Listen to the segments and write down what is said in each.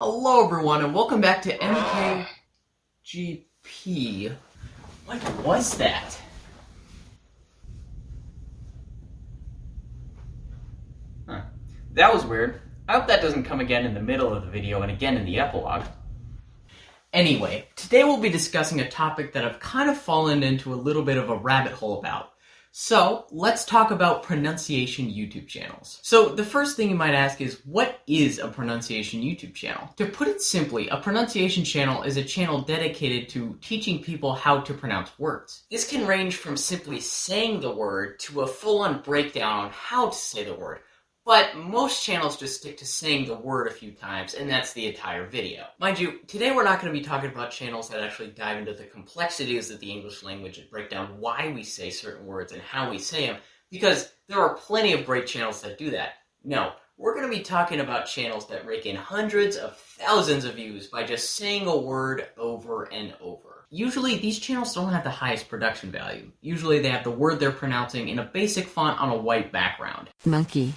Hello everyone and welcome back to MKGP. What was that? Huh. That was weird. I hope that doesn't come again in the middle of the video and again in the epilogue. Anyway, today we'll be discussing a topic that I've kind of fallen into a little bit of a rabbit hole about. So, let's talk about pronunciation YouTube channels. So, the first thing you might ask is, what is a pronunciation YouTube channel? To put it simply, a pronunciation channel is a channel dedicated to teaching people how to pronounce words. This can range from simply saying the word to a full-on breakdown on how to say the word. But most channels just stick to saying the word a few times, and that's the entire video. Mind you, today we're not going to be talking about channels that actually dive into the complexities of the English language and break down why we say certain words and how we say them, because there are plenty of great channels that do that. No, we're going to be talking about channels that rake in hundreds of thousands of views by just saying a word over and over. Usually, these channels don't have the highest production value. Usually, they have the word they're pronouncing in a basic font on a white background. Monkey.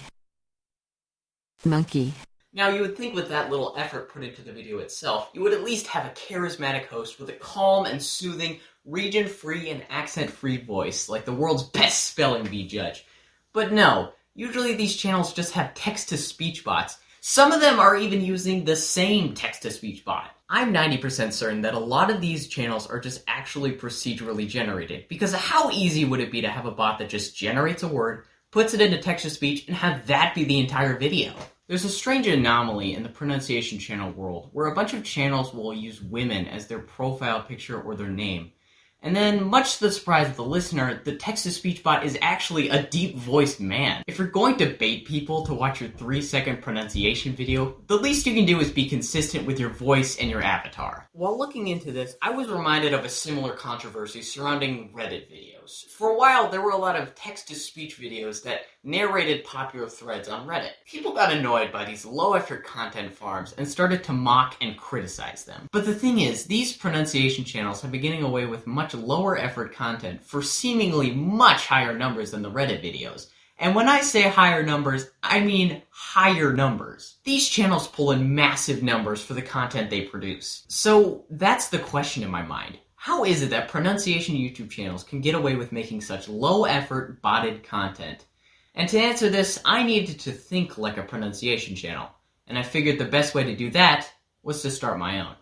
Now, you would think with that little effort put into the video itself, you would at least have a charismatic host with a calm and soothing, region-free and accent-free voice, like the world's best spelling bee judge. But no, usually these channels just have text-to-speech bots. Some of them are even using the same text-to-speech bot. I'm 90% certain that a lot of these channels are just actually procedurally generated, because how easy would it be to have a bot that just generates a word, puts it into text-to-speech, and have that be the entire video? There's a strange anomaly in the pronunciation channel world where a bunch of channels will use women as their profile picture or their name. And then, much to the surprise of the listener, the text-to-speech bot is actually a deep-voiced man. If you're going to bait people to watch your 3-second pronunciation video, the least you can do is be consistent with your voice and your avatar. While looking into this, I was reminded of a similar controversy surrounding Reddit videos. For a while, there were a lot of text-to-speech videos that narrated popular threads on Reddit. People got annoyed by these low-effort content farms and started to mock and criticize them. But the thing is, these pronunciation channels have been getting away with much lower effort content for seemingly much higher numbers than the Reddit videos. And when I say higher numbers, I mean higher numbers. These channels pull in massive numbers for the content they produce. So that's the question in my mind. How is it that pronunciation YouTube channels can get away with making such low effort, botted content? And to answer this, I needed to think like a pronunciation channel. And I figured the best way to do that was to start my own.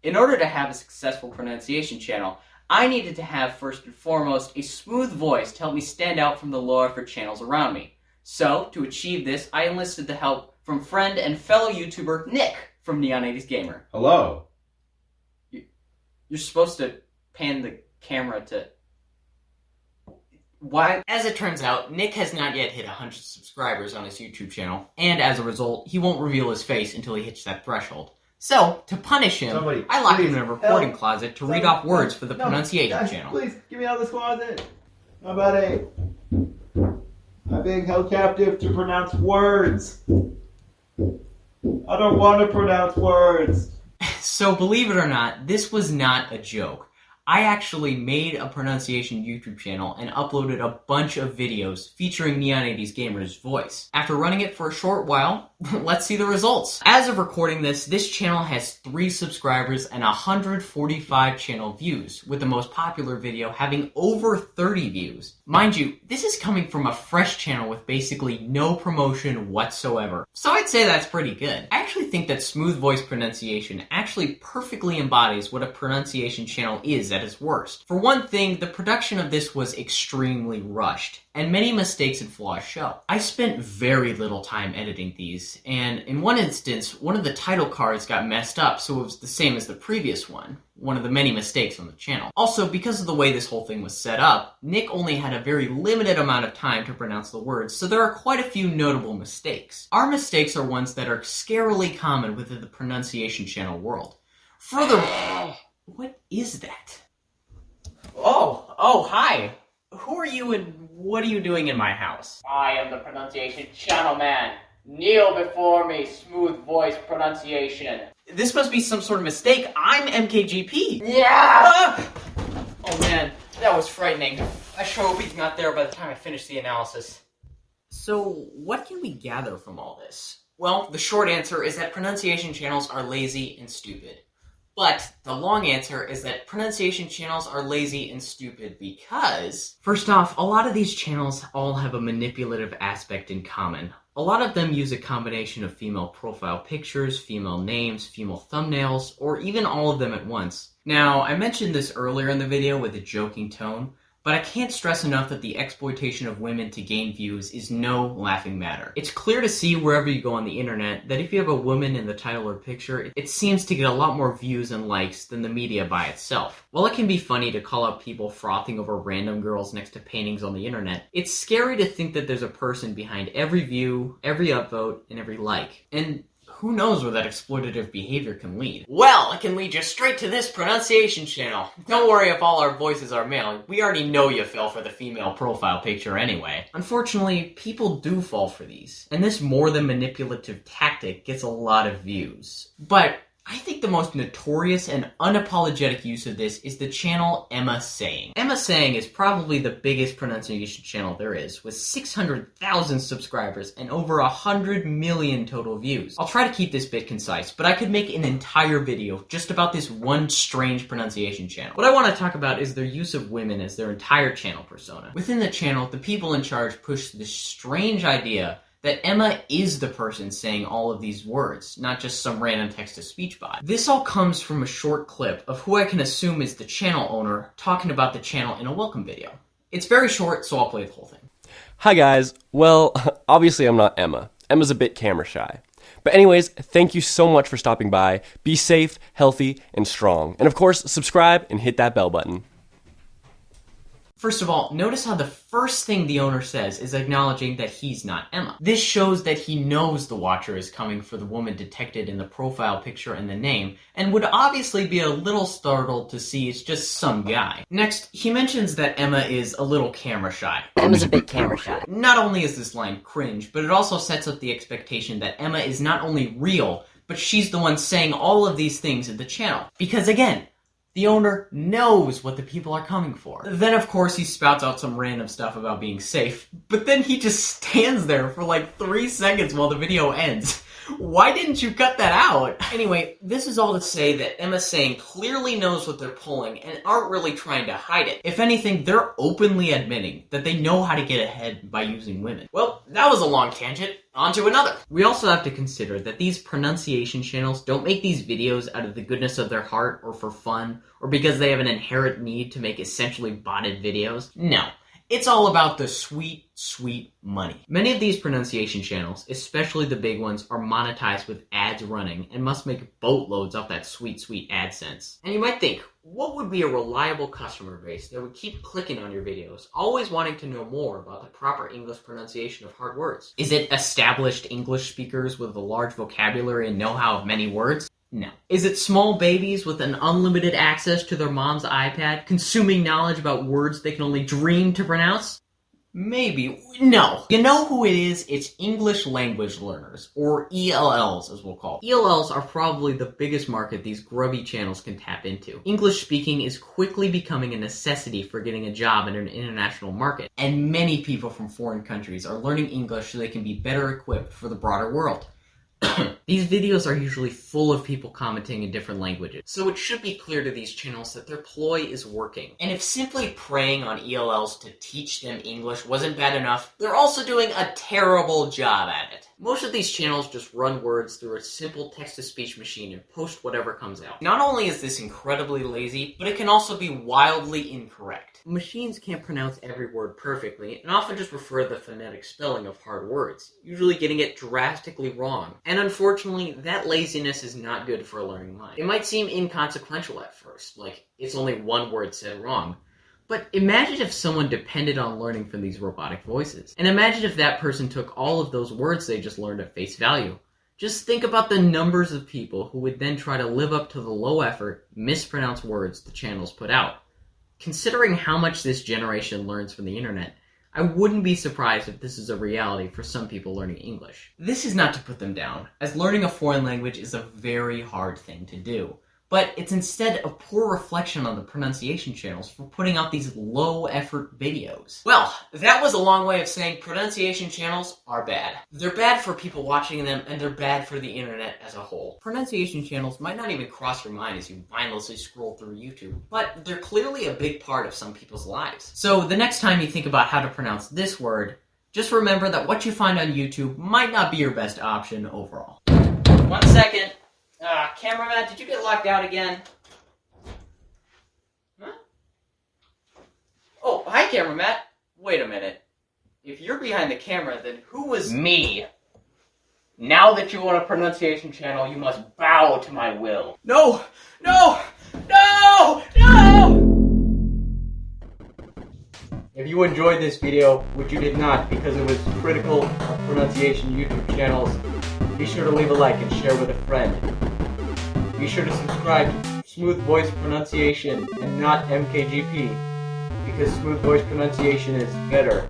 In order to have a successful pronunciation channel, I needed to have, first and foremost, a smooth voice to help me stand out from the low-effort channels around me. So, to achieve this, I enlisted the help from friend and fellow YouTuber Nick from neon80sgamer. Hello. You're supposed to pan the camera to... Why? As it turns out, Nick has not yet hit 100 subscribers on his YouTube channel, and as a result, he won't reveal his face until he hits that threshold. So, to punish him, I locked him in a recording closet to read off words for the pronunciation channel. Please, get me out of this closet. I'm being held captive to pronounce words. I don't want to pronounce words. So, believe it or not, this was not a joke. I actually made a pronunciation YouTube channel and uploaded a bunch of videos featuring neon80sgamer's voice. After running it for a short while, let's see the results. As of recording this channel has 3 subscribers and 145 channel views, with the most popular video having over 30 views. Mind you, this is coming from a fresh channel with basically no promotion whatsoever. So I'd say that's pretty good. I actually think that smooth voice pronunciation actually perfectly embodies what a pronunciation channel is at its worst. For one thing, the production of this was extremely rushed, and many mistakes and flaws show. I spent very little time editing these, and in one instance, one of the title cards got messed up, so it was the same as the previous one of the many mistakes on the channel. Also, because of the way this whole thing was set up, Nick only had a very limited amount of time to pronounce the words, so there are quite a few notable mistakes. Our mistakes are ones that are scarily common within the pronunciation channel world. Furthermore, what is that? Oh, hi. Who are you and what are you doing in my house? I am the pronunciation channel man. Kneel before me, smooth voice pronunciation. This must be some sort of mistake. I'm MKGP. Yeah! Oh man, that was frightening. I sure hope he's not there by the time I finish the analysis. So, what can we gather from all this? Well, the short answer is that pronunciation channels are lazy and stupid. But the long answer is that pronunciation channels are lazy and stupid because, first off, a lot of these channels all have a manipulative aspect in common. A lot of them use a combination of female profile pictures, female names, female thumbnails, or even all of them at once. Now, I mentioned this earlier in the video with a joking tone, but I can't stress enough that the exploitation of women to gain views is no laughing matter. It's clear to see wherever you go on the internet that if you have a woman in the title or picture, it seems to get a lot more views and likes than the media by itself. While it can be funny to call out people frothing over random girls next to paintings on the internet, it's scary to think that there's a person behind every view, every upvote, and every like. And who knows where that exploitative behavior can lead? Well, it can lead you straight to this pronunciation channel. Don't worry if all our voices are male. We already know you fell for the female profile picture anyway. Unfortunately, people do fall for these, and this more than manipulative tactic gets a lot of views. But I think the most notorious and unapologetic use of this is the channel Emma Saying. Emma Saying is probably the biggest pronunciation channel there is, with 600,000 subscribers and over 100 million total views. I'll try to keep this bit concise, but I could make an entire video just about this one strange pronunciation channel. What I want to talk about is their use of women as their entire channel persona. Within the channel, the people in charge push this strange idea that Emma is the person saying all of these words, not just some random text-to-speech bot. This all comes from a short clip of who I can assume is the channel owner talking about the channel in a welcome video. It's very short, so I'll play the whole thing. Hi guys. Well, obviously I'm not Emma. Emma's a bit camera shy. But anyways, thank you so much for stopping by. Be safe, healthy, and strong. And of course, subscribe and hit that bell button. First of all, notice how the first thing the owner says is acknowledging that he's not Emma. This shows that he knows the watcher is coming for the woman detected in the profile picture and the name, and would obviously be a little startled to see it's just some guy. Next, he mentions that Emma is a little camera shy. Emma's a bit camera shy. Not only is this line cringe, but it also sets up the expectation that Emma is not only real, but she's the one saying all of these things at the channel. Because again, the owner knows what the people are coming for. Then, of course, he spouts out some random stuff about being safe, but then he just stands there for like 3 seconds while the video ends. Why didn't you cut that out? Anyway, this is all to say that Emma Saying clearly knows what they're pulling and aren't really trying to hide it. If anything, they're openly admitting that they know how to get ahead by using women. Well, that was a long tangent. On to another. We also have to consider that these pronunciation channels don't make these videos out of the goodness of their heart or for fun or because they have an inherent need to make essentially botted videos. No. It's all about the sweet, sweet money. Many of these pronunciation channels, especially the big ones, are monetized with ads running and must make boatloads off that sweet, sweet AdSense. And you might think, what would be a reliable customer base that would keep clicking on your videos, always wanting to know more about the proper English pronunciation of hard words? Is it established English speakers with a large vocabulary and know-how of many words? No. Is it small babies with an unlimited access to their mom's iPad, consuming knowledge about words they can only dream to pronounce? Maybe. No. You know who it is? It's English language learners, or ELLs as we'll call them. ELLs are probably the biggest market these grubby channels can tap into. English speaking is quickly becoming a necessity for getting a job in an international market, and many people from foreign countries are learning English so they can be better equipped for the broader world. These videos are usually full of people commenting in different languages, so it should be clear to these channels that their ploy is working. And if simply preying on ELLs to teach them English wasn't bad enough, they're also doing a terrible job at it. Most of these channels just run words through a simple text-to-speech machine and post whatever comes out. Not only is this incredibly lazy, but it can also be wildly incorrect. Machines can't pronounce every word perfectly, and often just refer to the phonetic spelling of hard words, usually getting it drastically wrong. And unfortunately, that laziness is not good for a learning mind. It might seem inconsequential at first, like it's only one word said wrong. But imagine if someone depended on learning from these robotic voices. And imagine if that person took all of those words they just learned at face value. Just think about the numbers of people who would then try to live up to the low-effort, mispronounced words the channels put out. Considering how much this generation learns from the internet, I wouldn't be surprised if this is a reality for some people learning English. This is not to put them down, as learning a foreign language is a very hard thing to do. but it's instead a poor reflection on the pronunciation channels for putting out these low-effort videos. Well, that was a long way of saying pronunciation channels are bad. They're bad for people watching them, and they're bad for the internet as a whole. Pronunciation channels might not even cross your mind as you mindlessly scroll through YouTube, but they're clearly a big part of some people's lives. So the next time you think about how to pronounce this word, just remember that what you find on YouTube might not be your best option overall. 1 second. Cameraman, did you get locked out again? Huh? Oh, hi, cameraman. Wait a minute. If you're behind the camera, then who was me? Now that you own a pronunciation channel, you must bow to my will. No! No! No! No! If you enjoyed this video, which you did not because it was critical of pronunciation YouTube channels, be sure to leave a like and share with a friend. Be sure to subscribe to Smooth Voice Pronunciation and not MKGP, because Smooth Voice Pronunciation is better.